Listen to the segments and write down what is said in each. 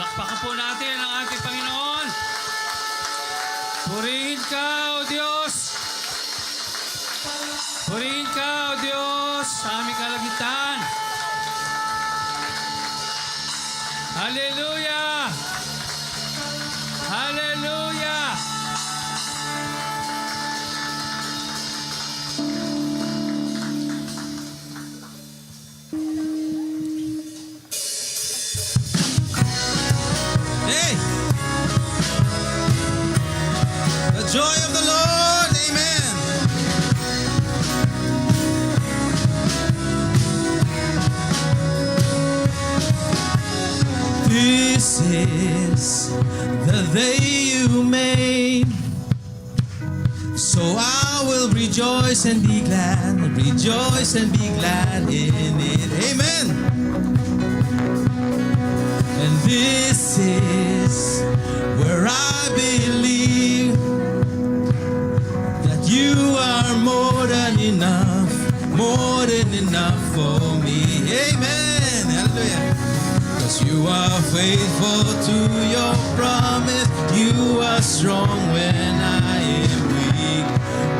Palakpakan po natin ang ating Panginoon. Purihin ka, O Diyos. Purihin ka, O Diyos, sa aming kalagitnaan. Hallelujah! Hallelujah! Hey! The joy of the Lord, amen. This is the day you made, so I will rejoice and be glad, rejoice and be glad in it, amen. And this is where I believe that you are more than enough for me. Amen. Hallelujah. Because you are faithful to your promise. You are strong when I am weak.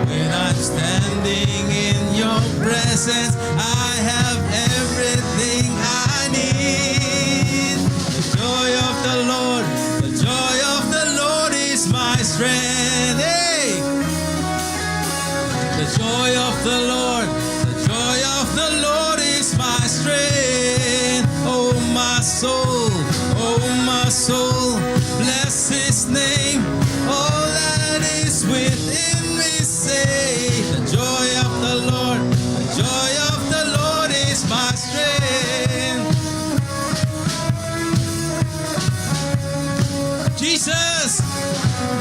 When I'm standing in your presence, I have everything I need. The joy of the Lord is my strength. Hey! The joy of the Lord is my strength. Oh my soul, bless His name. All that is within me say, the joy of the Lord is my strength.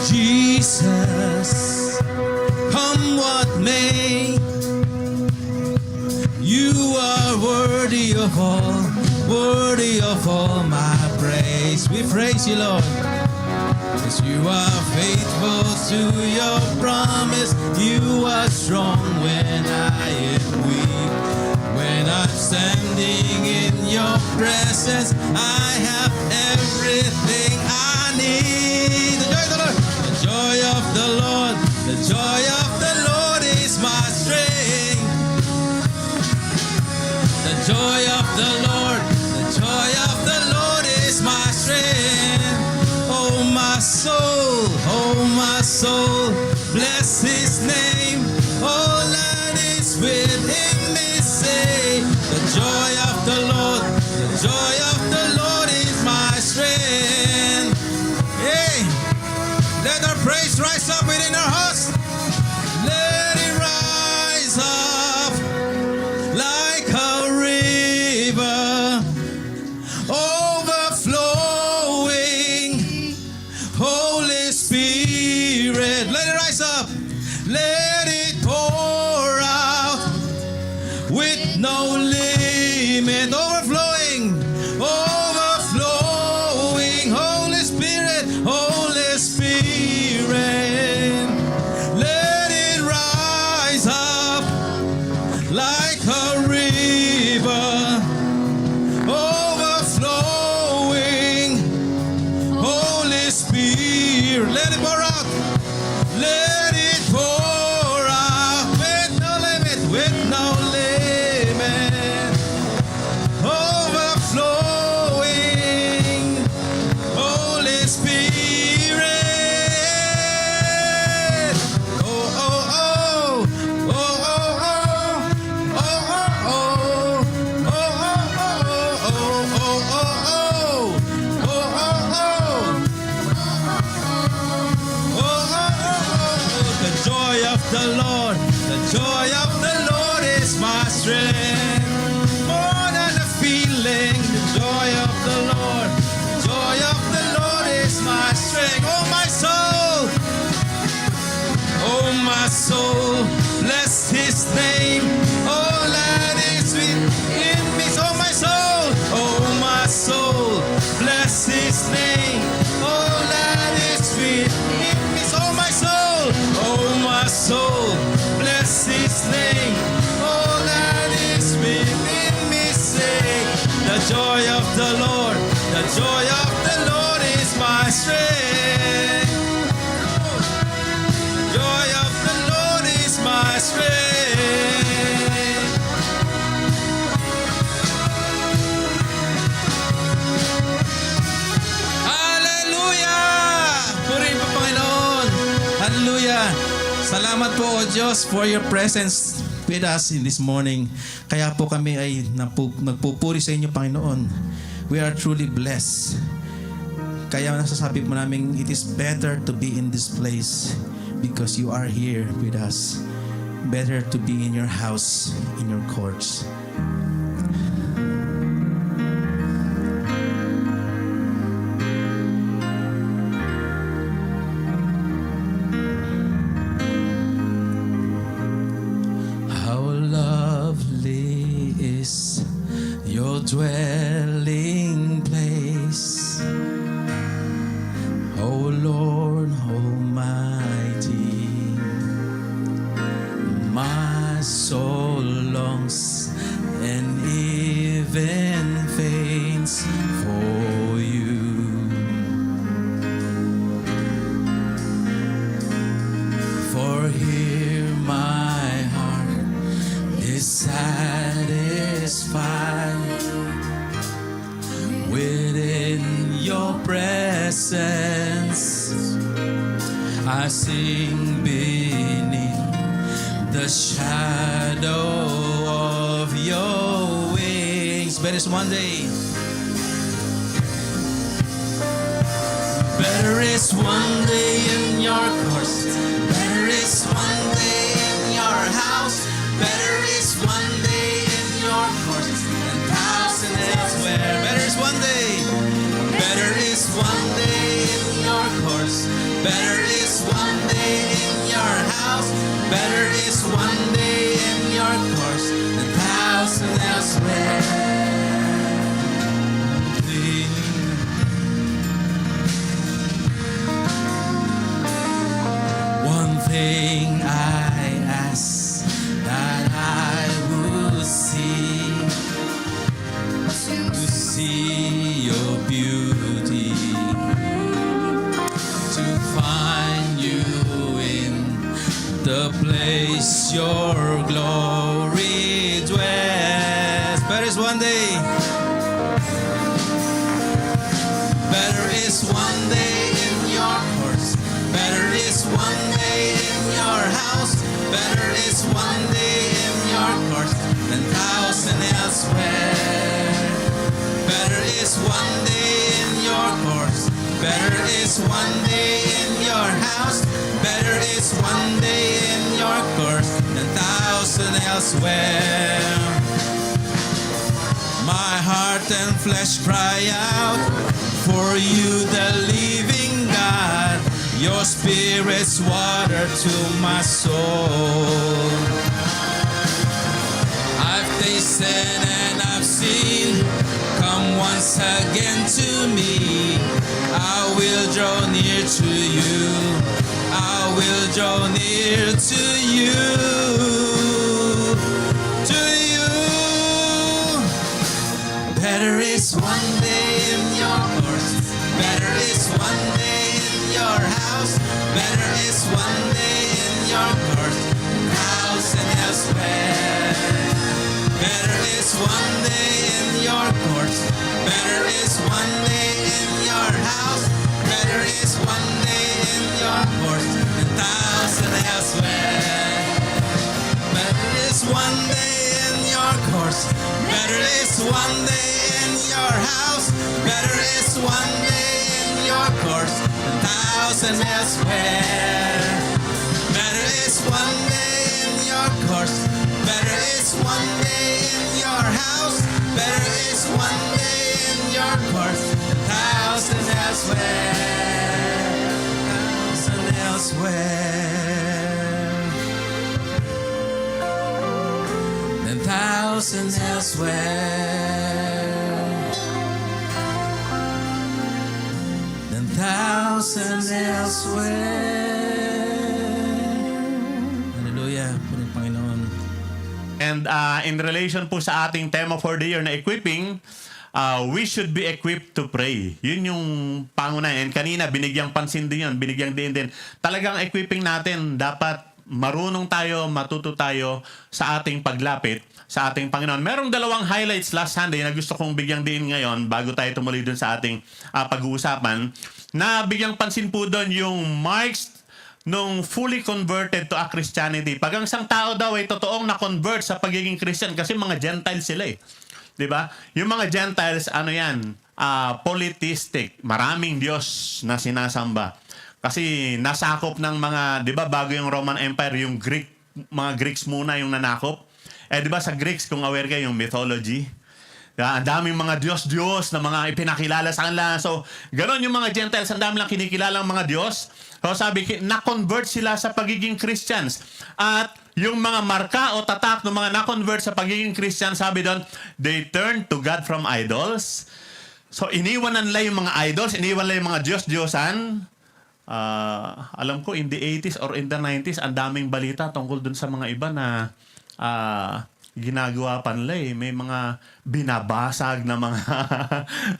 Jesus, come what may, you are worthy of all my praise. We praise you, Lord, because you are faithful to your promise. You are strong when I am weak. When I'm standing in your presence, I have everything I need. The joy of the Lord, the joy of the Lord is my strength. The joy of the Lord is my strength. Oh my soul, bless His name. All that is within me say, the joy of the Lord is my strength. Hey, let our praise rise up within our hearts. Let it rise up like a river, overflowing. Holy Spirit, let it rise up. Let it pour out with no limit. Overflowing. Holy Spirit, let it rise up like a river, overflowing. Holy Spirit, let it pour out. Let it pour out with no limit, overflowing. Holy Spirit, oh oh oh, oh oh oh, oh oh oh. The joy of the Lord is my strength. More than a feeling, the joy of the Lord is my strength. Oh my soul, bless His name. All that is within me. Oh my soul, bless His name. All that is within me. Oh my soul, Salamat po, O Diyos, for your presence with us in this morning. Kaya po kami ay nagpupuri sa inyo, Panginoon. We are truly blessed. Kaya nasasabi po namin, it is better to be in this place because you are here with us. Better to be in your house, in your courts. How lovely is your dwelling place, O Lord Almighty. My soul longs and even faints for you. For here my heart is satisfied within your presence. I sing beneath the shadow of your wings. Better is one day. Better is one day in your course. Better is one day in your house. Better is one day in your course than thousand elsewhere. Better is one day. Better is one day in your course. Better is one day in your house. Better is one day in your course than thousand elsewhere. One thing I ask that I would to see your beauty, to find you in the place your glory dwells. Better is one day. Better is one day in your course. Better is one day in your house. Better is one day in your course than thousand elsewhere. Better is one day in your course. Better is one day in your house. Better is one day in your course than thousand elsewhere. My heart and flesh cry out for you, the living God. Your spirit's water to my soul. I've tasted and I've seen. Come once again to me. I will draw near to you. I will draw near to you. To you. Better is one day in your course. Better is one day in your house. Better is one day in your course. House and elsewhere. Better is one day in your course. Better is one day in your house. Better is one day in your course. And thousand elsewhere. Better is one day in your course. Better is one day in your house. Better is one day in your course. And thousand elsewhere. Better is one day in your course. Better is one day in your house. Better is one day in your course. Thousand elsewhere. Thousand elsewhere. Then thousand elsewhere. Then thousand elsewhere. Hallelujah. Punin Panginoon. And in relation po sa ating tema for the year na equipping, we should be equipped to pray. Yun yung pangunahin. And kanina, binigyang pansin din yun. Binigyang din. Talagang equipping natin, dapat marunong tayo, matuto tayo sa ating paglapit sa ating Panginoon. Merong dalawang highlights last Sunday na gusto kong bigyang din ngayon bago tayo tumuloy dun sa ating pag-uusapan. Na bigyang pansin po doon yung marks nung fully converted to a Christianity. Pag ang isang tao daw ay totoong na-convert sa pagiging Christian, kasi mga Gentiles sila eh. Di ba? Yung mga Gentiles, ano yan? Polytheistic. Maraming Diyos na sinasamba. Kasi nasakop ng mga, di ba, bago yung Roman Empire, yung mga Greeks muna yung nanakop. Di ba sa Greeks, kung aware kayo, yung mythology, ang daming mga Diyos-Diyos na mga ipinakilala sa kanila. So, gano'n yung mga Gentiles, ang dami lang kinikilalang mga Diyos. So, sabi, na-convert sila sa pagiging Christians. At yung mga marka o tatak ng mga na-convert sa pagiging Christian, sabi doon, they turned to God from idols. So, iniwanan nila yung mga idols, iniwan nila yung mga Diyos-Diyosan. Alam ko, in the 80s or in the 90s, ang daming balita tungkol dun sa mga iba na ginagawa pa nila eh. May mga binabasag na mga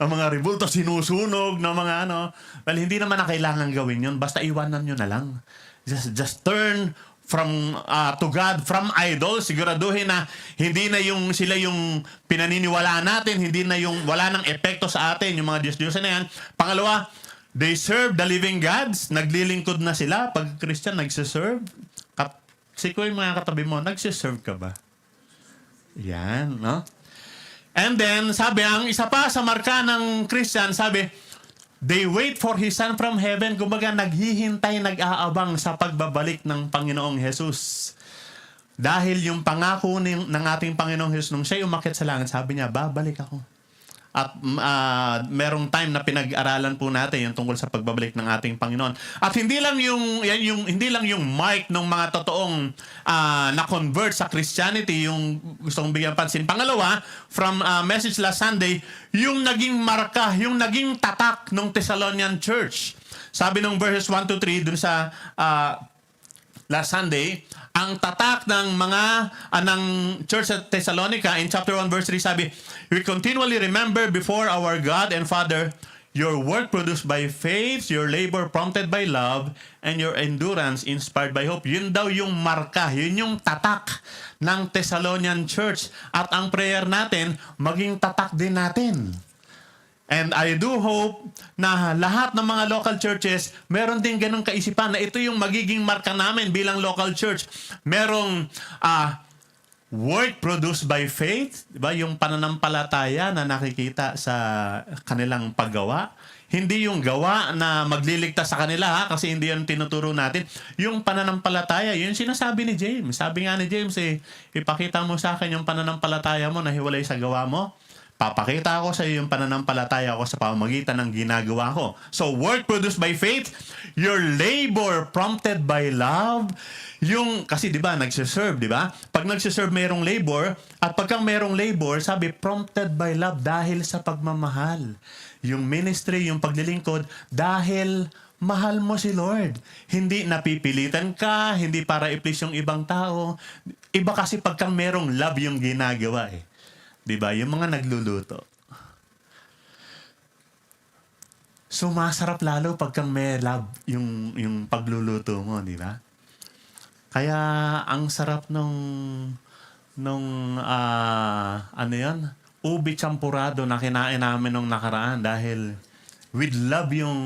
ang mga rebulto, sinusunog na mga ano. Well, hindi naman na kailangan gawin yun. Basta iwanan nyo na lang. Just turn from to God from idols. Siguraduhin na hindi na yung sila yung pinaniniwalaan natin, hindi na yung wala nang epekto sa atin, yung mga Diyos-Diyosan na yan. Pangalawa, they serve the living gods. Naglilingkod na sila. Pag Christian, nagsiserve. Siko yung mga katabi mo, nagsiserve ka ba? Yan, no? And then, sabi, ang isa pa sa marka ng Christian, sabi, they wait for His Son from heaven. Kumbaga, naghihintay, nag-aabang sa pagbabalik ng Panginoong Jesus. Dahil yung pangako ng ating Panginoong Jesus, nung siya umakyat sa langit, sabi niya, babalik ako. At merong time na pinag-aralan po natin yung tungkol sa pagbabalik ng ating Panginoon. At hindi lang yung mark ng mga totoong na-convert sa Christianity yung gustong bigyan pansin. Pangalawa, from message last Sunday, yung naging marka, yung naging tatak ng Thessalonian Church. Sabi ng verses 1 to 3 dun sa last Sunday, ang tatak ng mga ng Church at Thessalonica in chapter 1 verse 3 sabi, we continually remember before our God and Father your work produced by faith, your labor prompted by love, and your endurance inspired by hope. Yun daw yung marka, yun yung tatak ng Thessalonian Church. At ang prayer natin, maging tatak din natin. And I do hope na lahat ng mga local churches, meron din ganong kaisipan na ito yung magiging marka namin bilang local church. Merong work produced by faith, diba? Yung pananampalataya na nakikita sa kanilang paggawa. Hindi yung gawa na magliligtas sa kanila, kasi hindi yun tinuturo natin. Yung pananampalataya, yun sinasabi ni James. Sabi nga ni James, ipakita mo sa akin yung pananampalataya mo na hiwalay sa gawa mo. Papakita ako sa iyo yung pananampalataya ko sa pamamagitan ng ginagawa ko. So, work produced by faith, your labor prompted by love. Kasi di ba, nagsiserve, di ba? Pag nagsiserve, mayroong labor. At pagka mayroong labor, sabi, prompted by love dahil sa pagmamahal. Yung ministry, yung paglilingkod, dahil mahal mo si Lord. Hindi napipilitan ka, hindi para i-please yung ibang tao. Iba kasi pagka mayroong love yung ginagawa eh. Diba? Yung mga nagluluto. Sumasarap lalo pagka may love yung pagluluto mo, di ba? Kaya ang sarap nung ano yan? Ubi champurado na kinain namin nung nakaraan dahil with love yung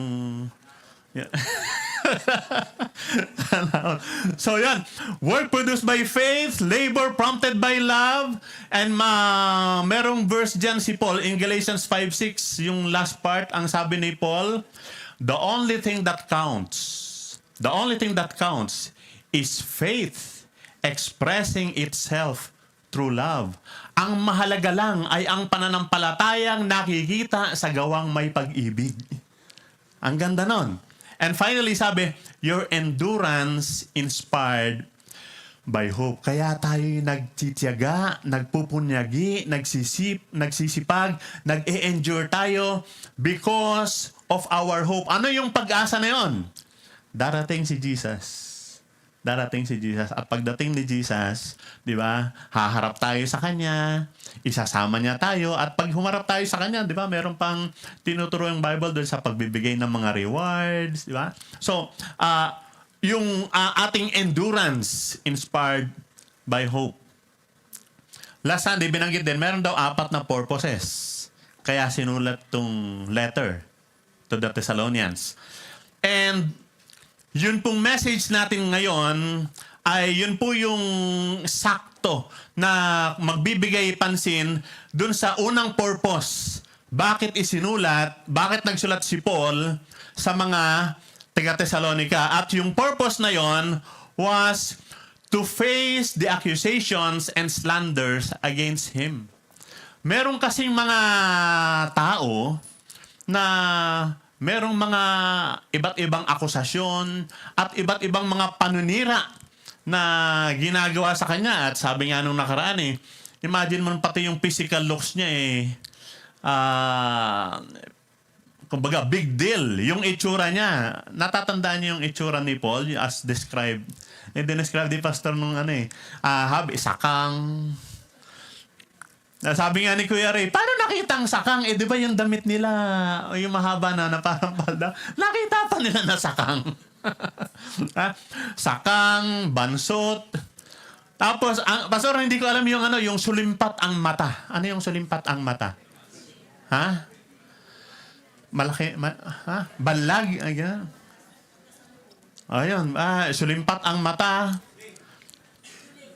So yan, work produced by faith, labor prompted by love, and merong verse dyan si Paul in Galatians 5:6, yung last part, ang sabi ni Paul, the only thing that counts is faith expressing itself through love. Ang mahalaga lang ay ang pananampalatayang nakikita sa gawang may pag-ibig. Ang ganda nun. And finally, sabi, your endurance inspired by hope. Kaya tayo nagtitiyaga, nagpupunyagi, nagsisipag, nag-e-endure tayo because of our hope. Ano yung pag-asa na yun? Darating si Jesus. At pagdating ni Jesus, di ba, haharap tayo sa Kanya, isasama niya tayo, at pag humarap tayo sa Kanya, di ba, meron pang tinuturo yung Bible doon sa pagbibigay ng mga rewards, di ba? So, yung ating endurance inspired by hope. Last Sunday, binanggit din, meron daw 4 na purposes. Kaya sinulat tong letter to the Thessalonians. And yun pong message natin ngayon ay yun po yung sakto na magbibigay pansin dun sa unang purpose. Bakit isinulat, bakit nagsulat si Paul sa mga taga-Thessalonica? At yung purpose na yon was to face the accusations and slanders against him. Meron kasing mga tao na merong mga iba't ibang akusasyon at iba't ibang mga panunira na ginagawa sa kanya. At sabi nga nung nakaraan imagine mo pati yung physical looks niya kumbaga big deal. Yung itsura niya, natatandaan niyo yung itsura ni Paul as described. Dinescribe ni pastor nung sakang. Sabi nga ni Kuya Ray, paano nakita ang sakang? Di ba yung damit nila, yung mahaba na parang palda? Nakita pa nila na sakang. Sakang, bansot. Tapos, pastor, hindi ko alam yung sulimpat ang mata. Ano yung sulimpat ang mata? Ha? Malaki, balag. Ayan. Ayun, sulimpat ang mata.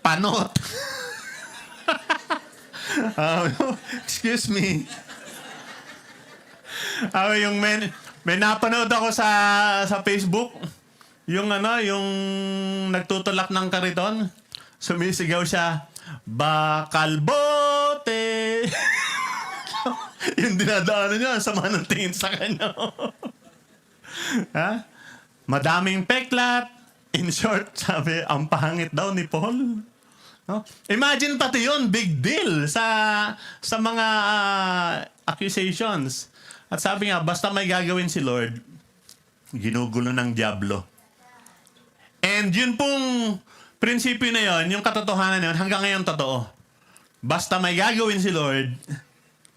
Panot. Excuse me. Yung may napanood ako sa Facebook. Yung yung nagtutulak ng kariton. Sumisigaw siya, bakal bote. Yung dinadaanan niya, sama ng tingin sa kanya. Madaming peklat. In short, sabi, ang pangit daw ni Paul. No? Imagine pati yun, big deal sa mga accusations. At sabi nga, basta may gagawin si Lord, ginugulo ng diablo. And yun pong prinsipyo na yun, yung katotohanan na yun, hanggang ngayon totoo. Basta may gagawin si Lord,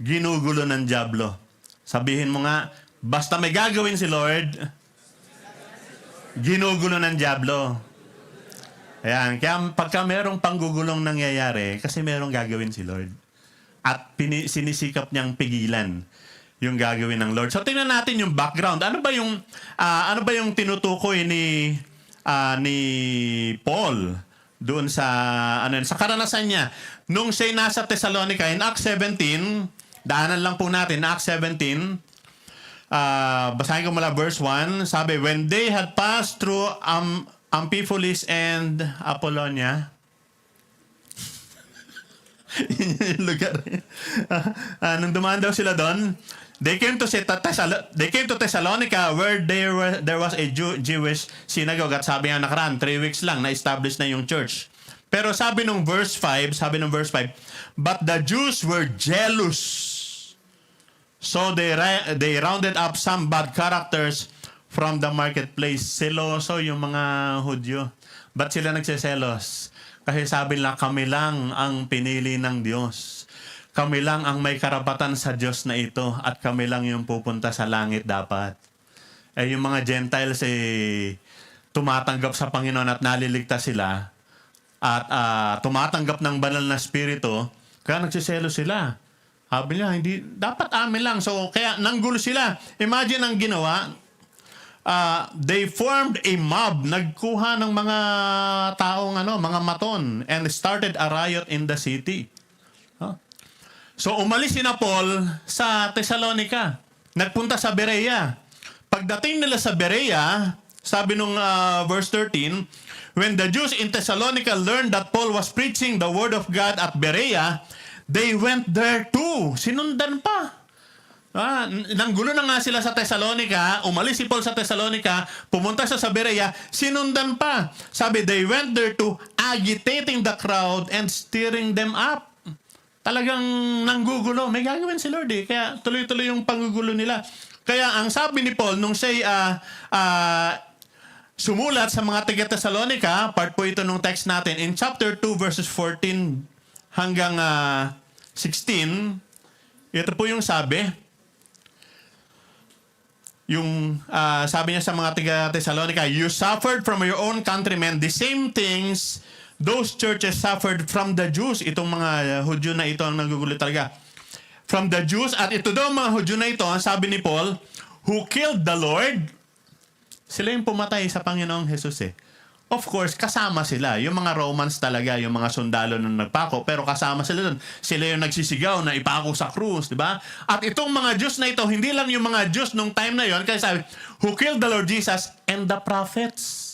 ginugulo ng diablo. Sabihin mo nga, basta may gagawin si Lord, ginugulo ng diablo. Ayan, kaya pagka merong panggugulong nangyayari, kasi merong gagawin si Lord. At sinisikap niyang pigilan yung gagawin ng Lord. So tingnan natin yung background. Ano ba yung tinutukoy ni Paul doon sa sa karanasan niya nung siya nasa Thessalonica in Acts 17, daanan lang po natin Acts 17. Basahin ko mula verse 1. Sabi, when they had passed through Amphipolis and Apollonia. Yun yung lugar. Nung dumaan daw sila doon, they came to Thessalonica where there was a Jewish synagogue. At sabi nga nakaraan, 3 weeks lang na-establish na yung church. Pero sabi nung verse 5, but the Jews were jealous. So they rounded up some bad characters from the marketplace. Seloso yung mga Hudyo. Ba't sila nagsiselos? Kasi sabi nila, kami lang ang pinili ng Diyos. Kami lang ang may karapatan sa Diyos na ito at kami lang yung pupunta sa langit dapat. Yung mga Gentiles tumatanggap sa Panginoon at naliligtas sila at tumatanggap ng banal na spirito, kaya nagsiselos sila. Sabi niya, hindi, dapat amin lang. So, kaya nanggulo sila. Imagine ang ginawa, they formed a mob, nagkuha ng mga taong mga maton and started a riot in the city. So umalis si Paul sa Thessalonica, nagpunta sa Berea. Pagdating nila sa Berea, sabi nung verse 13, when the Jews in Thessalonica learned that Paul was preaching the word of God at Berea, they went there too. Sinundan pa. Nanggulo na nga sila sa Thessalonica, umalis si Paul sa Thessalonica, pumunta siya sa Berea, sinundan pa. Sabi, they went there to agitating the crowd and stirring them up. Talagang nanggugulo. May gagawin si Lord kaya tuloy-tuloy yung panggugulo nila. Kaya ang sabi ni Paul, nung siya sumulat sa mga taga-Thessalonica, part po ito nung text natin, in chapter 2 verses 14 hanggang 16, ito po yung sabi. Yung sabi niya sa mga taga-Thessalonica, you suffered from your own countrymen the same things those churches suffered from the Jews. Itong mga Hudyo na ito ang nagugulo talaga. From the Jews, at ito daw mga Hudyo na ito, sabi ni Paul, who killed the Lord. Sila yung pumatay sa Panginoong Jesus eh. Of course, kasama sila. Yung mga Romans talaga, yung mga sundalo nung nagpako, pero kasama sila doon. Sila yung nagsisigaw na ipako sa krus, di ba? At itong mga Diyos na ito, hindi lang yung mga Diyos nung time na yon, kaya sabi, who killed the Lord Jesus and the prophets.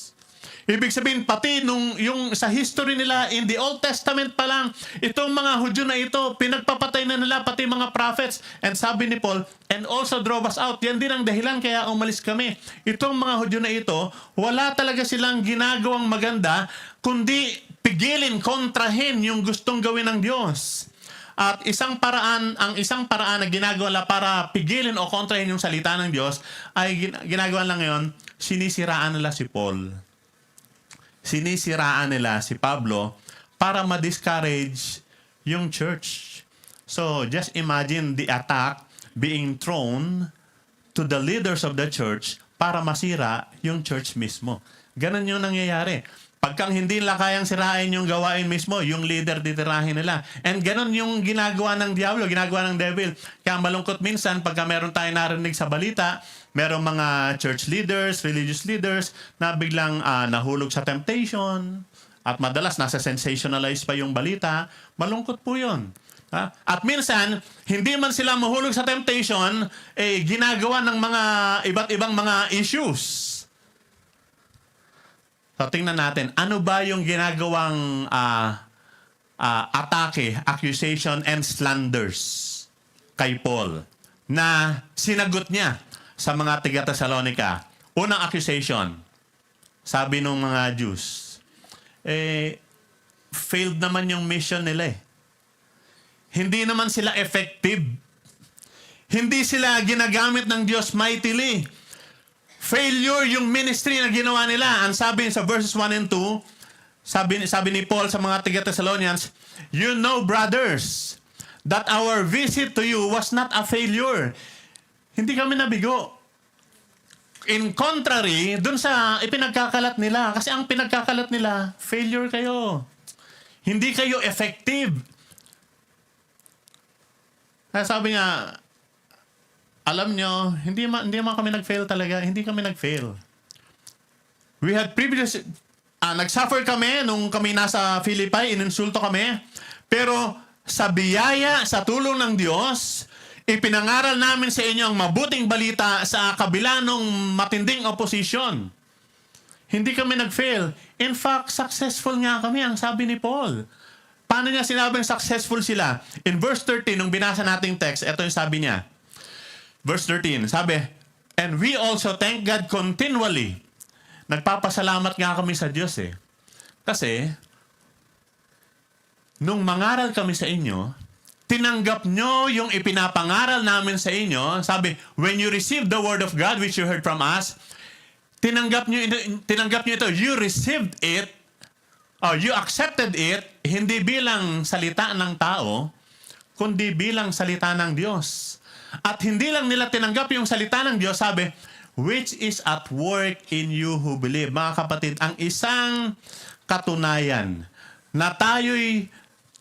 Ibig sabihin, pati yung sa history nila, in the Old Testament pa lang, itong mga Hudyo na ito, pinagpapatay na nila pati mga prophets. And sabi ni Paul, and also drove us out. Yan din ang dahilan kaya umalis kami. Itong mga Hudyo na ito, wala talaga silang ginagawang maganda, kundi pigilin, kontrahin yung gustong gawin ng Diyos. At ang isang paraan na ginagawa nila para pigilin o kontrahin yung salita ng Diyos, ay ginagawa lang ngayon, sinisiraan nila si Paul. Sinisiraan nila si Pablo para ma-discourage yung church. So, just imagine the attack being thrown to the leaders of the church para masira yung church mismo. Ganon yung nangyayari. Pagkang hindi nila kayang sirain yung gawain mismo, yung leader titirahin nila. And ganon yung ginagawa ng diablo, ginagawa ng devil. Kaya malungkot minsan pagka meron tayo narinig sa balita, merong mga church leaders, religious leaders na biglang nahulog sa temptation at madalas nasa sensationalize pa yung balita. Malungkot po yun. At minsan, hindi man sila mahulog sa temptation, ginagawa ng mga iba't ibang mga issues. So, tingnan natin, ano ba yung ginagawang atake, accusation, and slanders kay Paul na sinagot niya sa mga taga-Thessalonica? Unang accusation, sabi ng mga Jews, failed naman yung mission nila eh. Hindi naman sila effective. Hindi sila ginagamit ng Diyos mightily. Failure yung ministry na ginawa nila. Ang sabi sa verses 1 and 2, sabi ni Paul sa mga taga-Thessalonians, you know, brothers, that our visit to you was not a failure. Hindi kami nabigo. In contrary, dun sa ipinagkakalat nila, kasi ang pinagkakalat nila, failure kayo. Hindi kayo effective. Kaya sabi niya, alam nyo, hindi man kami nag-fail talaga. Hindi kami nag-fail. We had previous, nag-suffer kami nung kami nasa Philippi, ininsulto kami. Pero sa biyaya, sa tulong ng Diyos, ipinangaral namin sa inyo ang mabuting balita sa kabila ng matinding opposition. Hindi kami nag-fail. In fact, successful nga kami, ang sabi ni Paul. Paano niya sinabing successful sila? In verse 13, nung binasa nating text, ito yung sabi niya. Verse 13, sabi, and we also thank God continually. Nagpapasalamat nga kami sa Diyos eh. Kasi, nung mangaral kami sa inyo, tinanggap nyo yung ipinapangaral namin sa inyo. Sabi, when you received the word of God which you heard from us, tinanggap nyo ito. You received it, or you accepted it, hindi bilang salita ng tao, kundi bilang salita ng Diyos. At hindi lang nila tinanggap yung salita ng Diyos, sabi, which is at work in you who believe. Mga kapatid, ang isang katunayan na tayo'y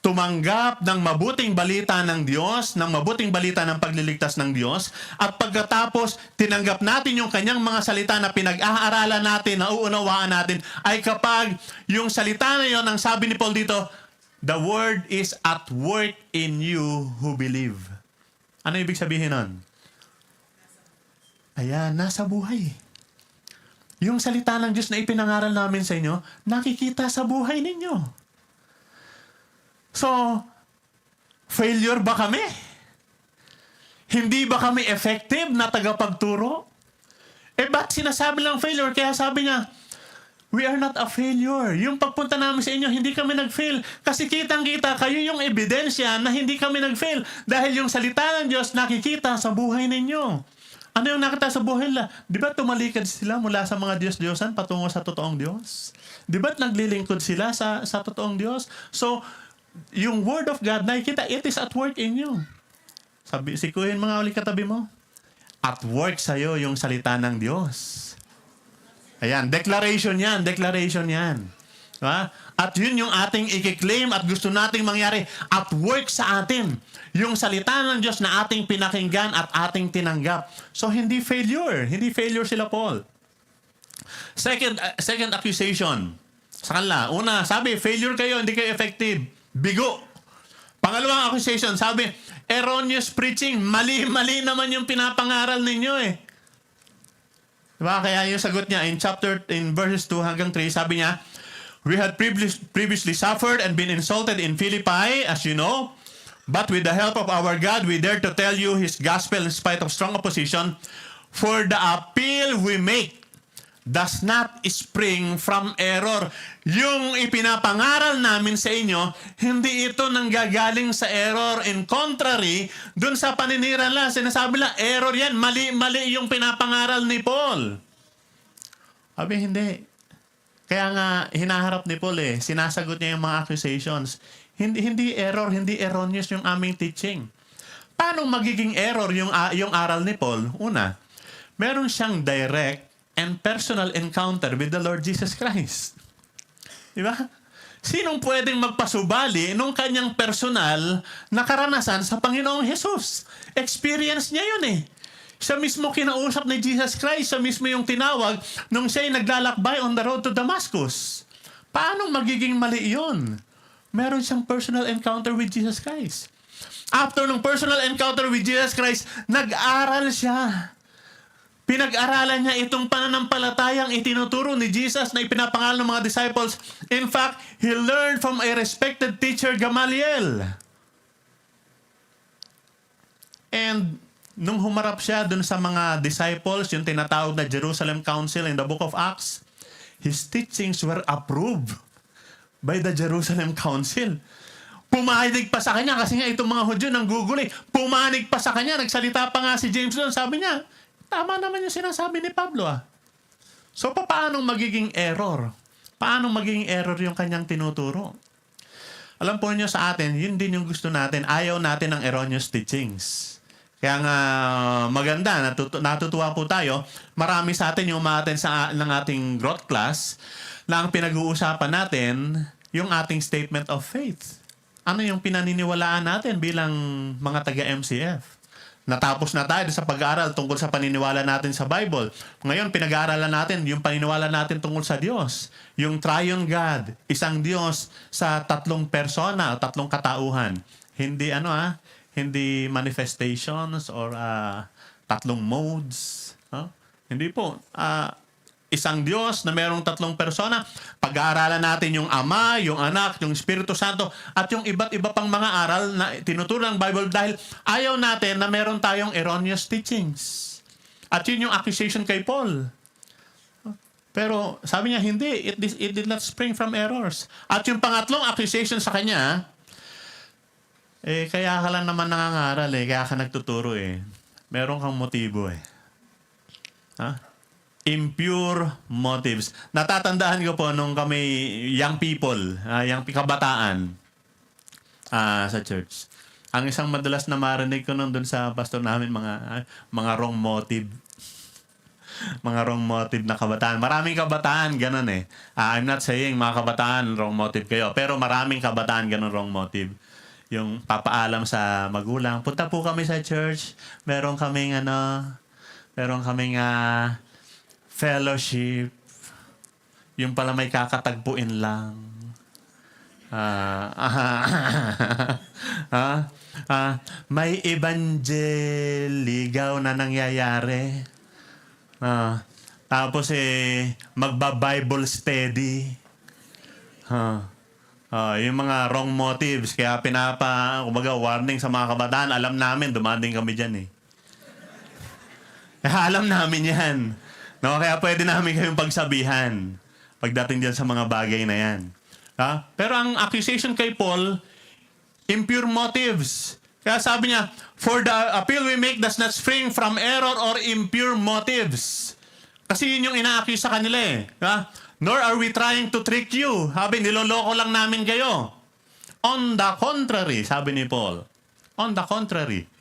tumanggap ng mabuting balita ng Diyos, ng mabuting balita ng pagliligtas ng Diyos, at pagkatapos tinanggap natin yung kanyang mga salita na pinag-aaralan natin, nauunawaan natin, ay kapag yung salita na yon, ang sabi ni Paul dito, the word is at work in you who believe. Ano ibig sabihin nun? Ayan, nasa buhay. Yung salita ng Diyos na ipinangaral namin sa inyo, nakikita sa buhay ninyo. So, failure ba kami? Hindi ba kami effective na tagapagturo? Ba't sinasabi lang failure? Kaya sabi nga, we are not a failure. Yung pagpunta namin sa inyo, hindi kami nag-fail. Kasi kitang-kita, kayo yung ebidensya na hindi kami nag-fail. Dahil yung salita ng Diyos nakikita sa buhay ninyo. Ano yung nakita sa buhay nila? Di ba tumalikad sila mula sa mga Diyos-Diyosan patungo sa totoong Diyos? Di ba naglilingkod sila sa totoong Diyos? So, yung Word of God, nakikita, it is at work in you. Sikuhin mga uli katabi mo. At work sa'yo yung salita ng Diyos. Ayan, declaration yan. Diba? At yun yung ating i-claim at gusto nating mangyari at work sa atin. Yung salita ng Diyos na ating pinakinggan at ating tinanggap. So, hindi failure. Hindi failure sila, Paul. Second accusation sa kanila. Una, sabi, failure kayo, hindi kayo effective. Bigo. Pangalawang accusation, sabi, erroneous preaching. Mali-mali naman yung pinapangaral ninyo eh. Diba? Kaya yung sagot niya in verses 2 hanggang 3, sabi niya, we had previously suffered and been insulted in Philippi, as you know, but with the help of our God, we dare to tell you His gospel in spite of strong opposition. For the appeal we make does not spring from error. Yung ipinapangaral namin sa inyo, hindi ito nanggagaling sa error. In contrary, dun sa paninira lang, sinasabi lang, error yan, mali yung pinapangaral ni Paul. Sabi, hindi. Kaya nga, hinaharap ni Paul sinasagot niya yung mga accusations. Hindi error, hindi erroneous yung aming teaching. Paano magiging error yung aral ni Paul? Una, meron siyang direct and personal encounter with the Lord Jesus Christ. Diba? Sinong pwedeng magpasubali nung kanyang personal na karanasan sa Panginoong Jesus? Experience niya yun Siya mismo kinausap ni Jesus Christ. Siya mismo yung tinawag nung siya'y naglalakbay on the road to Damascus. Paano magiging mali yun? Meron siyang personal encounter with Jesus Christ. After ng personal encounter with Jesus Christ, nag-aral siya. Pinag-aralan niya itong pananampalatayang itinuturo ni Jesus na ipinapangaral ng mga disciples. In fact, he learned from a respected teacher, Gamaliel. And nung humarap siya dun sa mga disciples, yung tinatawag na Jerusalem Council in the book of Acts, his teachings were approved by the Jerusalem Council. Pumanig pa sa kanya kasi nga itong mga Hudyo nang Google Pumanig pa sa kanya. Nagsalita pa nga si James doon. Sabi niya, tama naman yung sinasabi ni Pablo So, paano magiging error? Paano magiging error yung kanyang tinuturo? Alam po niyo sa atin, yun din yung gusto natin. Ayaw natin ng erroneous teachings. Kaya nga maganda, natutuwa po tayo. Marami sa atin yung umaten ng ating growth class na ang pinag-uusapan natin yung ating statement of faith. Ano yung pinaniniwalaan natin bilang mga taga-MCF? Natapos na tayo sa pag-aaral tungkol sa paniniwala natin sa Bible. Ngayon, pinag-aaralan natin yung paniniwala natin tungkol sa Diyos. Yung triune God, isang Diyos sa tatlong persona, tatlong katauhan. Hindi hindi manifestations or tatlong modes. Hindi po. Isang Diyos na mayroong tatlong persona. Pag-aaralan natin yung Ama, yung Anak, yung Espiritu Santo, at yung iba't iba pang mga aral na tinuturo ng Bible dahil ayaw natin na meron tayong erroneous teachings. At yun yung accusation kay Paul. Pero sabi niya, hindi. It did not spring from errors. At yung pangatlong accusation sa kanya, kaya ka lang naman nangangaral kaya ka nagtuturo Meron kang motibo Impure motives. Natatandaan ko po nung kami young people, young kabataan sa church. Ang isang madalas na marinig ko nung doon sa pastor namin, mga wrong motive. Mga wrong motive na kabataan. Maraming kabataan, ganun I'm not saying mga kabataan, wrong motive kayo. Pero maraming kabataan, ganun wrong motive. Yung papaalam sa magulang, punta po kami sa church, meron kaming fellowship, yung pala may kakatagpuin lang. May evangelligaw na nangyayari. Tapos magba-Bible study. Yung mga wrong motives. Kaya warning sa mga kabataan. Alam namin, dumanding kami dyan Kaya alam namin yan. Kaya pwede namin kayong pagsabihan pagdating dyan sa mga bagay na yan. Pero ang accusation kay Paul, impure motives. Kaya sabi niya, for the appeal we make does not spring from error or impure motives. Kasi yun yung ina-accuse sa kanila Nor are we trying to trick you. Sabi, niloloko lang namin kayo. On the contrary, sabi ni Paul. On the contrary.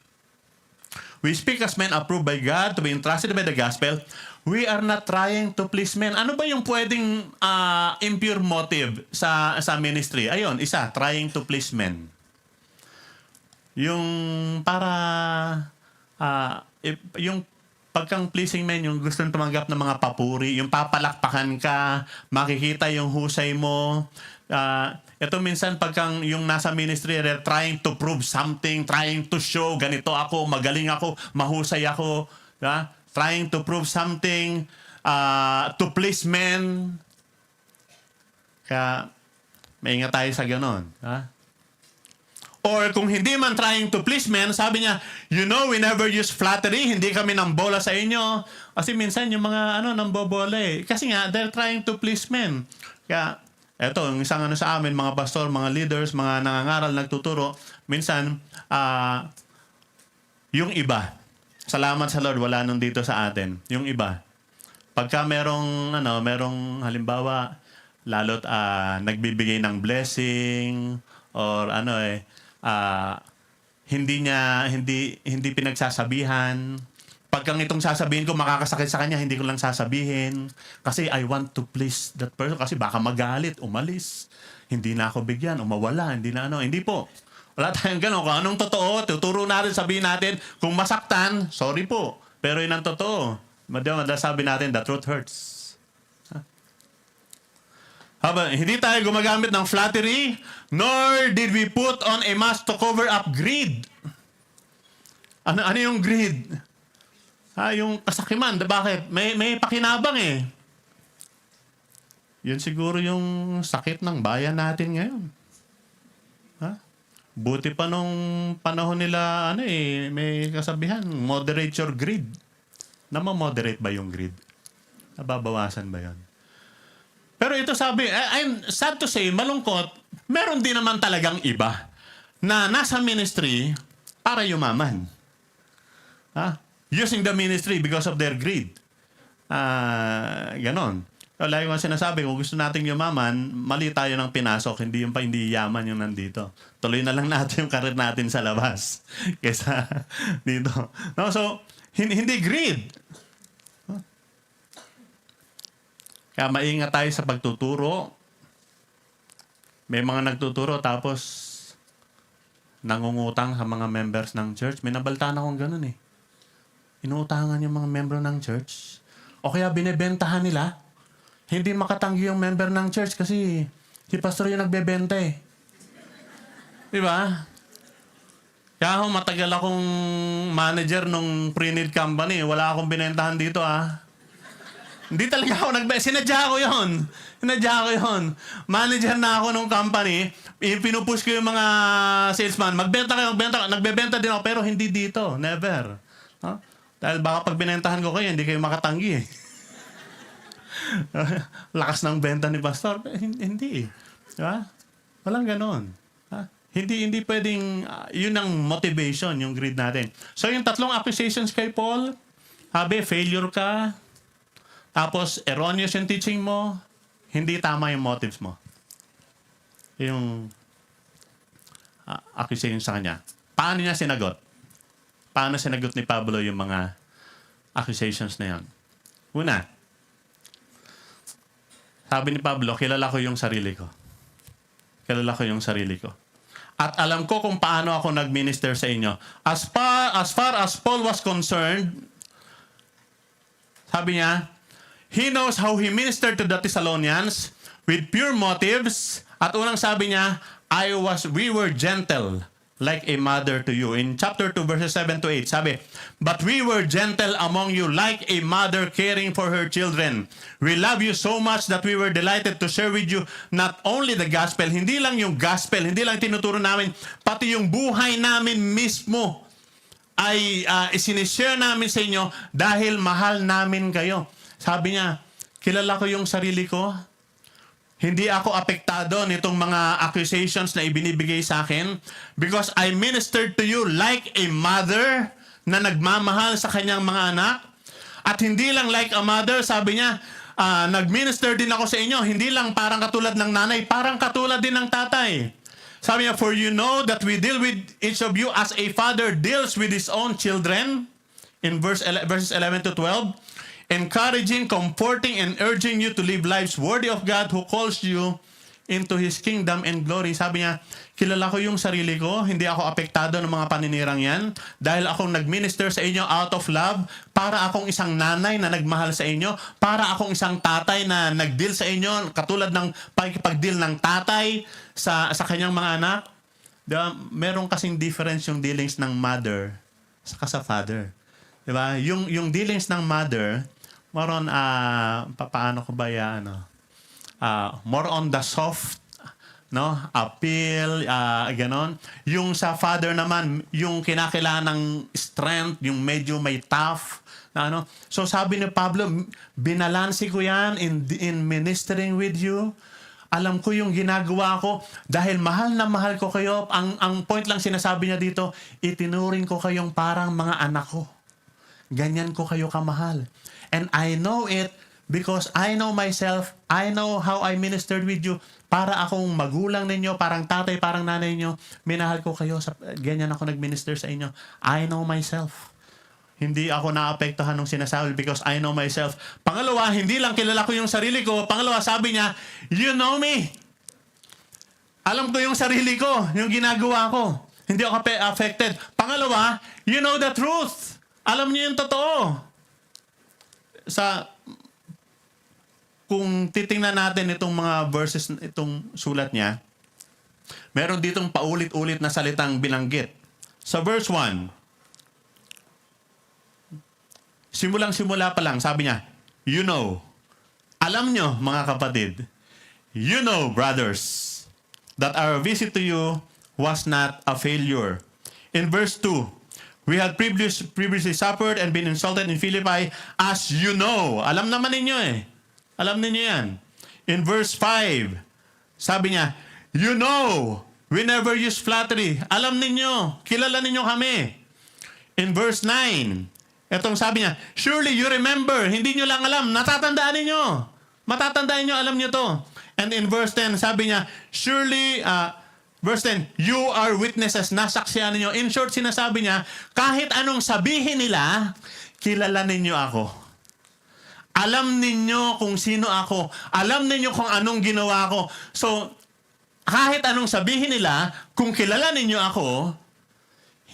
We speak as men approved by God to be entrusted by the gospel. We are not trying to please men. Ano ba yung pwedeng impure motive sa ministry? Ayun, isa, trying to please men. Yung para yung pagkang pleasing man, yung gustong tumanggap ng mga papuri, yung papalakpakan ka, makikita yung husay mo. Ito minsan pagkang yung nasa ministry, they're trying to prove something, trying to show, ganito ako, magaling ako, mahusay ako. Trying to prove something, to please men. Kaya, maingat tayo sa ganon. Or kung hindi man trying to please men, sabi niya, you know, we never use flattery, hindi kami nambola sa inyo. Kasi minsan yung mga nambobola eh. Kasi nga, they're trying to please men. Kaya, eto, yung isang sa amin, mga pastor, mga leaders, mga nangangaral, nagtuturo, minsan, yung iba, salamat sa Lord, wala nung dito sa atin. Yung iba, pagka merong halimbawa, lalo't nagbibigay ng blessing, or hindi pinagsasabihan. Pagkang itong sasabihin ko makakasakit sa kanya, hindi ko lang sasabihin. Kasi I want to please that person. Kasi baka magalit, umalis. Hindi na ako bigyan, umawala, hindi na Hindi po. Wala tayong gano'n. Kung anong totoo, tuturo natin, sabihin natin. Kung masaktan, sorry po. Pero yun ang totoo. Sabi natin, the truth hurts. Hindi tayo gumagamit ng flattery, nor did we put on a mask to cover up greed. Ano yung greed? Yung kasakiman. Bakit? May pakinabang eh. Yun siguro yung sakit ng bayan natin ngayon. Buti pa nung panahon nila, may kasabihan, moderate your greed. Namamoderate ba yung greed? Nababawasan ba yun? Pero ito sabi, I'm sad to say, malungkot, meron din naman talagang iba na nasa ministry para yumaman. Using the ministry because of their greed. Ganon. Lagi ko sinasabi, kung gusto nating yumaman, mali tayo ng pinasok, hindi yaman yung nandito. Tuloy na lang natin yung karir natin sa labas kaysa dito. No, so, hindi greed. Kaya maingat tayo sa pagtuturo. May mga nagtuturo tapos nangungutang sa mga members ng church. May nabaltaan akong ganun eh. Inuutangan yung mga membro ng church. O kaya binebentahan nila. Hindi makatanggi yung member ng church kasi si pastor yung nagbebenta eh. Diba? Kaya ako matagal akong manager nung pre-need company. Wala akong binentahan dito Hindi talaga ako sinadya ko yun. Manager na ako nung company. Pinupush ko yung mga salesman. Magbenta kayo. Nagbebenta din ako. Pero hindi dito. Never. Dahil baka pag binentahan ko kayo, hindi kayo makatanggi eh. Lakas ng benta ni pastor. Hindi. Diba? Walang ganon. Hindi pwedeng, yun ang motivation, yung greed natin. So yung tatlong accusations kay Paul, failure ka, tapos, erroneous yung teaching mo, hindi tama yung motives mo. Yung accusation sa kanya. Paano niya sinagot? Paano sinagot ni Pablo yung mga accusations na yan? Una, sabi ni Pablo, kilala ko yung sarili ko. At alam ko kung paano ako nag-minister sa inyo. As far as Paul was concerned, sabi niya, he knows how he ministered to the Thessalonians with pure motives. At unang sabi niya, we were gentle like a mother to you. In chapter 2, verses 7 to 8, sabi, but we were gentle among you like a mother caring for her children. We love you so much that we were delighted to share with you not only the gospel, hindi lang yung gospel, hindi lang tinuturo namin, pati yung buhay namin mismo ay isinishare namin sa inyo dahil mahal namin kayo. Sabi niya, kilala ko yung sarili ko. Hindi ako apektado nitong mga accusations na ibinibigay sa akin because I ministered to you like a mother na nagmamahal sa kanyang mga anak. At hindi lang like a mother, sabi niya, nag-minister din ako sa inyo. Hindi lang parang katulad ng nanay, parang katulad din ng tatay. Sabi niya, for you know that we deal with each of you as a father deals with his own children. In verses 11 to 12. Encouraging, comforting, and urging you to live lives worthy of God who calls you into His kingdom and glory. Sabi niya, kilala ko yung sarili ko, hindi ako apektado ng mga paninirang yan, dahil akong nag-minister sa inyo out of love, para akong isang nanay na nagmahal sa inyo, para akong isang tatay na nag-deal sa inyo, katulad ng pag-deal ng tatay sa kanyang mga anak. Diba? Meron kasing difference yung dealings ng mother sa father. Diba? Yung dealings ng mother, more on, paano ko ba yan, more on the soft, no, appeal, ganon. Yung sa father naman, yung kinakailangan ng strength, yung medyo may tough, na ano. So sabi ni Pablo, binalansi ko yan in ministering with you. Alam ko yung ginagawa ko dahil mahal na mahal ko kayo. Ang point lang sinasabi niya dito, itinuring ko kayong parang mga anak ko. Ganyan ko kayo kamahal. And I know it because I know myself, I know how I ministered with you. Para akong magulang ninyo, parang tatay, parang nanay nyo, minahal ko kayo. Ganyan ako nag-minister sa inyo. I know myself. Hindi ako naapektuhan ng sinasabi because I know myself. Pangalawa, hindi lang kilala ko yung sarili ko. Pangalawa, sabi niya, you know me. Alam ko yung sarili ko, yung ginagawa ko. Hindi ako affected. Pangalawa, you know the truth. Alam niyo yung totoo. Kung titingnan natin itong mga verses, itong sulat niya, meron ditong paulit-ulit na salitang binanggit. Sa verse 1, simulang-simula pa lang, sabi niya, you know. Alam nyo, mga kapatid, you know, brothers, that our visit to you was not a failure. In verse 2, we had previously suffered and been insulted in Philippi, as you know. Alam naman ninyo eh. Alam ninyo yan. In verse 5, sabi niya, you know, we never use flattery. Alam ninyo, kilala ninyo kami. In verse 9, etong sabi niya, surely you remember, hindi nyo lang alam, natatandaan ninyo. Matatandaan nyo, alam nyo to. And in verse 10, sabi niya, surely, verse 10, you are witnesses, nasaksihan ninyo. In short, sinasabi niya, kahit anong sabihin nila, kilala ninyo ako. Alam ninyo kung sino ako. Alam ninyo kung anong ginawa ko. So, kahit anong sabihin nila, kung kilala ninyo ako,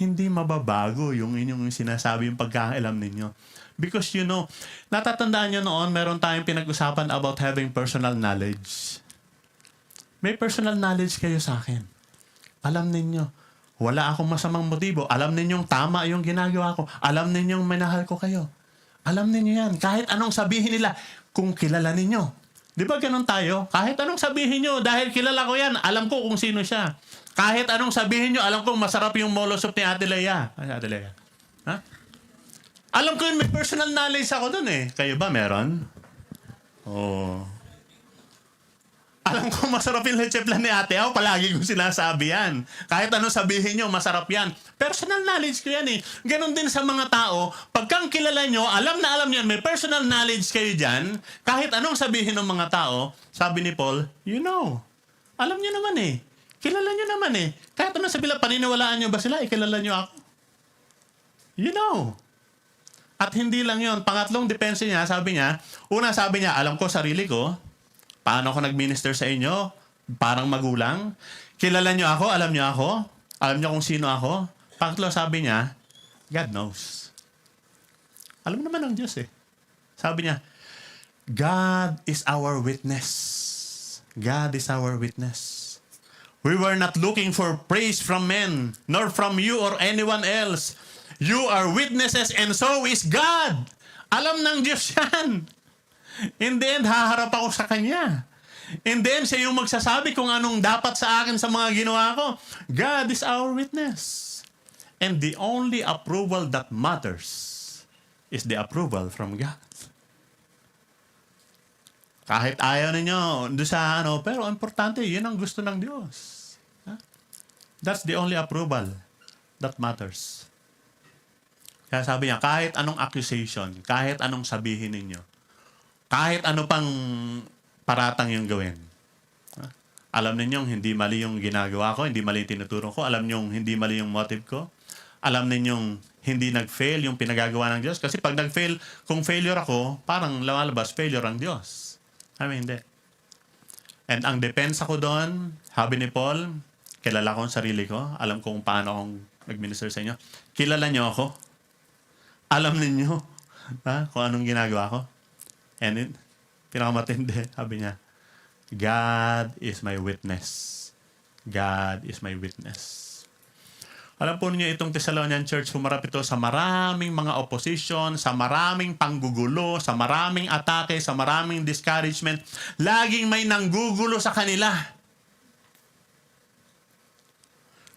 hindi mababago yung inyong sinasabi, yung pagkakaalam ninyo. Because you know, natatandaan nyo noon, meron tayong pinag-usapan about having personal knowledge. May personal knowledge kayo sa akin. Alam ninyo, wala akong masamang motibo. Alam ninyong tama yung ginagawa ko. Alam ninyong minahal ko kayo. Alam ninyo yan. Kahit anong sabihin nila, kung kilala ninyo. Di ba ganun tayo? Kahit anong sabihin nyo, dahil kilala ko yan, alam ko kung sino siya. Kahit anong sabihin nyo, alam ko masarap yung molo soup ni Ate Lea. Ay, Ate Lea. Ha? Alam ko yun, may personal knowledge ako dun eh. Kayo ba meron? Oh. Alam ko masarap yung leche flan ni Ate Au. Palagi kong sinasabi yan. Kahit anong sabihin nyo, masarap yan. Personal knowledge ko yan eh. Ganon din sa mga tao. Pagkang kilala nyo, alam na alam nyo yan, may personal knowledge kayo dyan. Kahit anong sabihin ng mga tao, sabi ni Paul, you know. Alam nyo naman eh. Kilala nyo naman eh. Kahit anong sabihin, paniniwalaan nyo ba sila? Kilala nyo ako. You know. At hindi lang yon. Pangatlong depensa niya, sabi niya, una sabi niya, alam ko sarili ko. Paano ako nag-minister sa inyo? Parang magulang. Kilala nyo ako? Alam nyo ako? Alam nyo kung sino ako? Pangatlo, sabi niya, God knows. Alam naman ng Diyos eh. Sabi niya, God is our witness. God is our witness. We were not looking for praise from men, nor from you or anyone else. You are witnesses and so is God. Alam ng Diyos yan. In the end, haharap ako sa Kanya. In the end, siya yung magsasabi kung anong dapat sa akin sa mga ginawa ko. God is our witness. And the only approval that matters is the approval from God. Kahit ayaw ninyo doon sa pero importante, yun ang gusto ng Diyos. That's the only approval that matters. Kaya sabi niya, kahit anong accusation, kahit anong sabihin ninyo, kahit ano pang paratang yung gawin. Alam ninyong hindi mali yung ginagawa ko, hindi mali yung tinuturo ko. Alam ninyong hindi mali yung motive ko. Alam ninyong hindi nag-fail yung pinagagawa ng Diyos. Kasi pag nag-fail, kung failure ako, parang lumalabas, failure ang Diyos. Hindi. And ang depensa ko doon, sabi ni Paul, kilala ko ang sarili ko, alam kung paano akong mag-minister sa inyo. Kilala niyo ako. Alam ninyo kung anong ginagawa ko. And pinakamatindi, sabi niya, God is my witness. God is my witness. Alam po niyo itong Thessalonian Church, humarap ito sa maraming mga opposition, sa maraming panggugulo, sa maraming atake, sa maraming discouragement. Laging may nanggugulo sa kanila.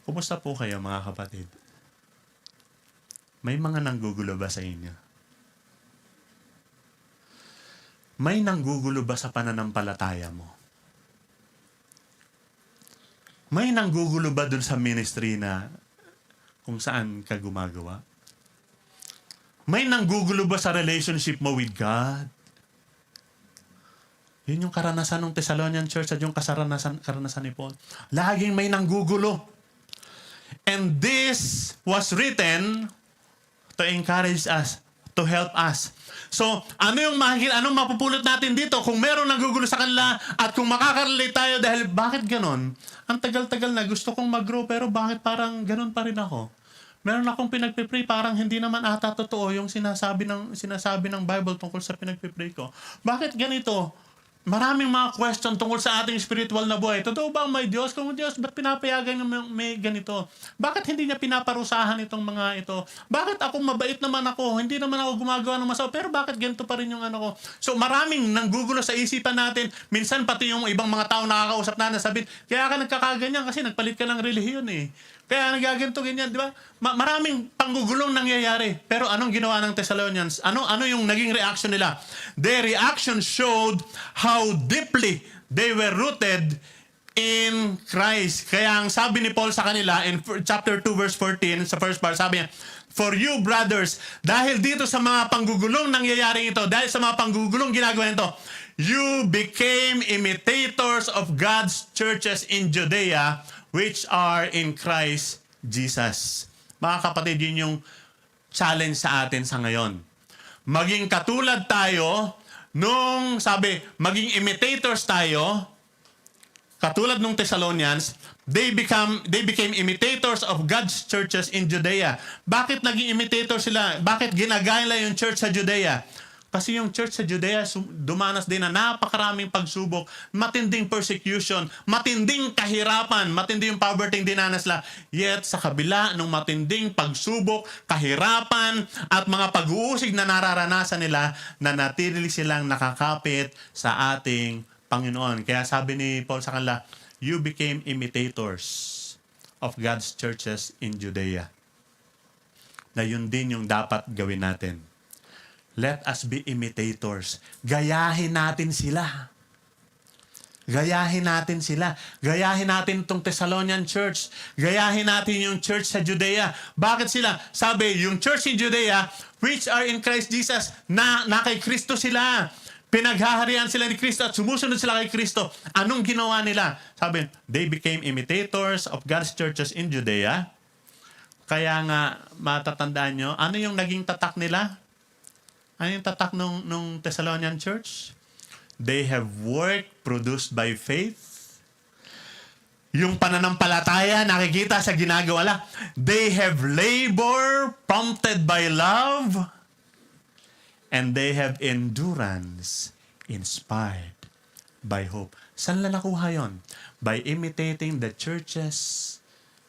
Kumusta po kayo mga kapatid? May mga nanggugulo ba sa inyo? May nanggugulo ba sa pananampalataya mo? May nanggugulo ba dun sa ministry na kung saan ka gumagawa? May nanggugulo ba sa relationship mo with God? Yun yung karanasan ng Thessalonian Church at yung karanasan ni Paul. Laging may nanggugulo. And this was written to encourage us, to help us. So, anong mapupulot natin dito? Kung meron nanggugulo sa kanila at kung makakarelate tayo dahil bakit ganon? Ang tagal-tagal na gusto kong mag-grow pero bakit parang ganon pa rin ako? Meron akong pinagpipray, parang hindi naman ata totoo yung sinasabi ng Bible tungkol sa pinagpipray ko. Bakit ganito? Maraming mga question tungkol sa ating spiritual na buhay. Totoo ba may Diyos? Kung Diyos, ba't pinapayagan ng may ganito? Bakit hindi niya pinaparusahan itong mga ito? Bakit ako mabait naman ako? Hindi naman ako gumagawa ng masama. Pero bakit ganito pa rin yung ano ko? So maraming nanggugulo sa isipan natin. Minsan pati yung ibang mga tao nakakausap na sabihin, kaya ka nagkakaganyan kasi nagpalit ka ng relihiyon eh. Kaya nagaganto ganyan, di ba? Maraming panggugulong nangyayari. Pero anong ginawa ng Thessalonians? Ano yung naging reaction nila? Their reaction showed how deeply they were rooted in Christ. Kaya ang sabi ni Paul sa kanila in chapter 2 verse 14, sa first part, sabi niya, for you brothers, dahil dito sa mga panggugulong nangyayari ito, dahil sa mga panggugulong ginagawa nito, you became imitators of God's churches in Judea, which are in Christ Jesus. Mga kapatid, yun yung challenge sa atin sa ngayon. Maging katulad tayo nung, sabi, maging imitators tayo, katulad nung Thessalonians, they became imitators of God's churches in Judea. Bakit naging imitators sila? Bakit ginagaya yung church sa Judea? Kasi yung church sa Judea dumanas din na napakaraming pagsubok, matinding persecution, matinding kahirapan, matinding poverty dinanas nila. Yet sa kabila ng matinding pagsubok, kahirapan at mga pag-uusig na nararanasan nila, nanatili silang nakakapit sa ating Panginoon. Kaya sabi ni Paul sa kanila, you became imitators of God's churches in Judea. Na yun din yung dapat gawin natin. Let us be imitators. Gayahin natin sila. Gayahin natin sila. Gayahin natin itong Thessalonian church. Gayahin natin yung church sa Judea. Bakit sila? Sabi, yung church in Judea, which are in Christ Jesus, na kay Kristo sila. Pinaghaharian sila ni Kristo at sumusunod sila kay Kristo. Anong ginawa nila? Sabi, they became imitators of God's churches in Judea. Kaya nga, matatandaan nyo, ano yung naging tatak nila? Ano yung tatak nung Thessalonian church? They have work produced by faith. Yung pananampalataya, nakikita sa ginagawa nila. They have labor prompted by love. And they have endurance inspired by hope. Saan na nakuha yun? By imitating the churches,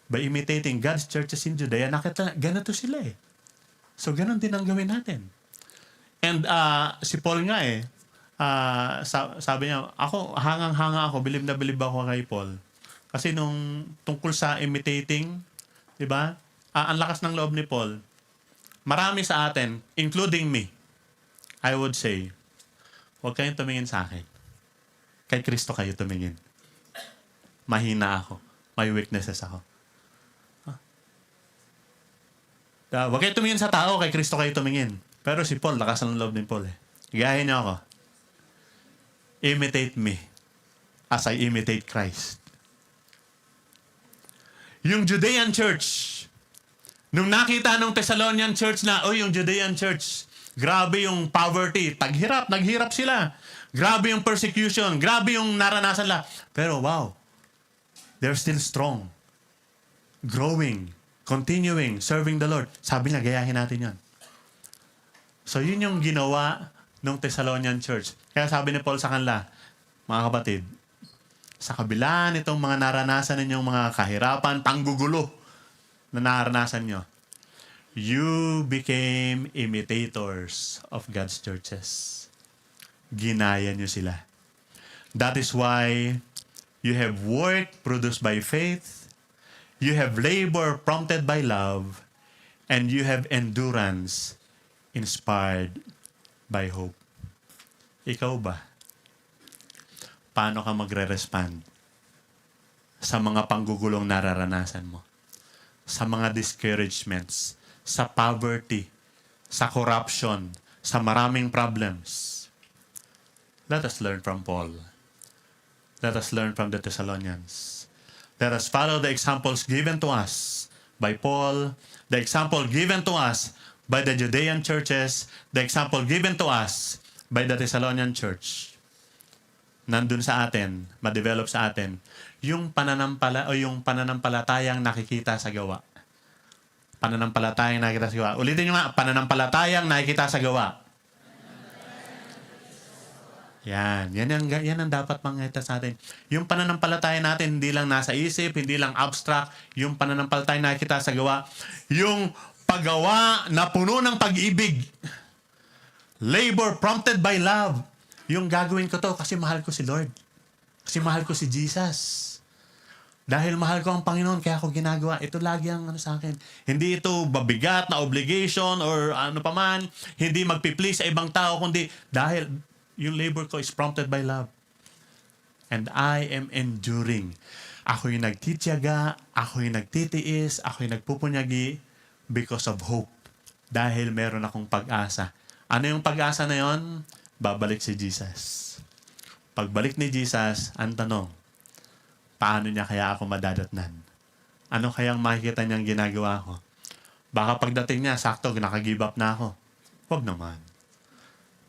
by imitating God's churches in Judea. Nakita, ganito sila eh. So, ganun din ang gawin natin. And si Paul nga sabi niya, ako, hangang-hanga ako, bilib na bilib ako kay Paul. Kasi nung tungkol sa imitating, di ba? Ang lakas ng loob ni Paul. Marami sa atin, including me, I would say, huwag kayong tumingin sa akin. Kay Kristo kayo tumingin. Mahina ako. May weaknesses ako. Huwag kayong tumingin sa tao, kay Kristo kayo tumingin. Pero si Paul, lakas ng loob ni Paul eh. Gayahin niyo ako. Imitate me as I imitate Christ. Yung Judean church, nung nakita ng Thessalonian church na, yung Judean church, Grabe yung poverty. Naghirap sila. Grabe yung persecution. Grabe yung naranasan nila. Pero wow, they're still strong. Growing. Continuing. Serving the Lord. Sabi niya, gayahin natin yan. So yun yung ginawa ng Thessalonian Church. Kaya sabi ni Paul sa kanila, mga kapatid, sa kabila nitong mga naranasan ninyong mga kahirapan, panggugulo na naranasan nyo, you became imitators of God's churches. Ginaya nyo sila. That is why you have work produced by faith, you have labor prompted by love, and you have endurance inspired by hope. Ikaw ba? Paano ka magre-respond sa mga panggugulong nararanasan mo? Sa mga discouragements, sa poverty, sa corruption, sa maraming problems. Let us learn from Paul. Let us learn from the Thessalonians. Let us follow the examples given to us by Paul, the example given to us by the Judean churches, the example given to us by the Thessalonian church. Nandun sa atin, ma-develop sa atin, yung pananampalatayang nakikita sa gawa. Pananampalatayang nakikita sa gawa. Ulitin nyo nga, pananampalatayang nakikita sa gawa. Yan ang dapat mangita sa atin. Yung pananampalataya natin, hindi lang nasa isip, hindi lang abstract, yung pananampalatayang nakikita sa gawa, yung paggawa na puno ng pag-ibig. Labor prompted by love. Yung gagawin ko to kasi mahal ko si Lord. Kasi mahal ko si Jesus. Dahil mahal ko ang Panginoon, kaya ako ginagawa. Ito lagi ang sa akin. Hindi ito babigat na obligation or ano paman. Hindi magpi-please sa ibang tao, kundi dahil yung labor ko is prompted by love. And I am enduring. Ako yung nagtitiyaga, ako yung nagtitiis, ako yung nagpupunyagi because of hope. Dahil meron akong pag-asa. Ano yung pag-asa na yon? Babalik si Jesus. Pagbalik ni Jesus, ang tanong, paano niya kaya ako madadatnan? Ano kayang makikita niyang ginagawa ko? Baka pagdating niya, sakto, nakagive up na ako. Huwag naman.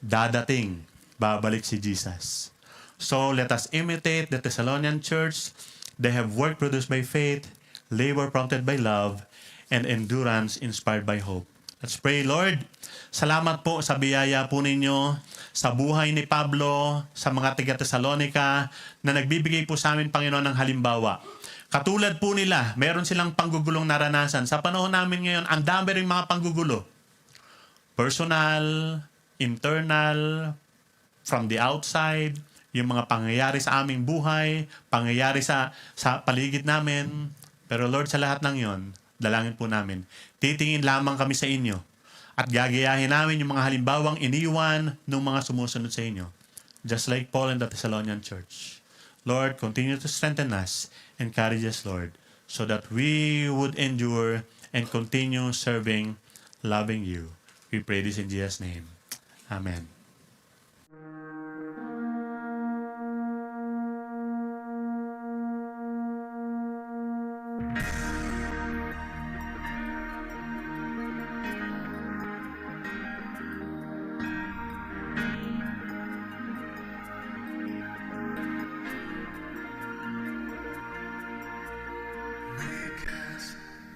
Dadating, babalik si Jesus. So, let us imitate the Thessalonian church. They have work produced by faith, labor prompted by love, and endurance inspired by hope. Let's pray, Lord. Salamat po sa biyaya po ninyo sa buhay ni Pablo, sa mga taga-Thessalonica na nagbibigay po sa amin, Panginoon, ng halimbawa. Katulad po nila, meron silang panggugulong naranasan. Sa panahon namin ngayon, ang dami ring mga panggugulo. Personal, internal, from the outside, yung mga pangyayari sa aming buhay, pangyayari sa paligid namin. Pero Lord, sa lahat ng yon, dalangin po namin, titingin lamang kami sa inyo at gagayahin namin yung mga halimbawang iniwan ng mga sumusunod sa inyo. Just like Paul and the Thessalonian church. Lord, continue to strengthen us, encourage us, Lord, so that we would endure and continue serving, loving you. We pray this in Jesus' name. Amen.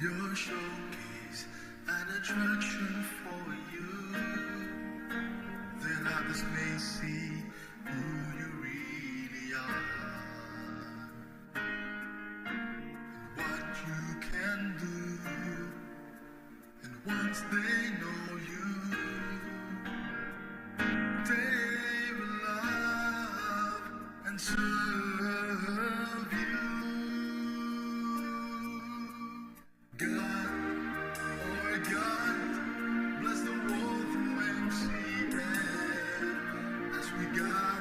Your showcase an attraction for you, that others may see who you really are, what you can do, and once they know you, they will love and serve you. God, bless the world through MC as we got.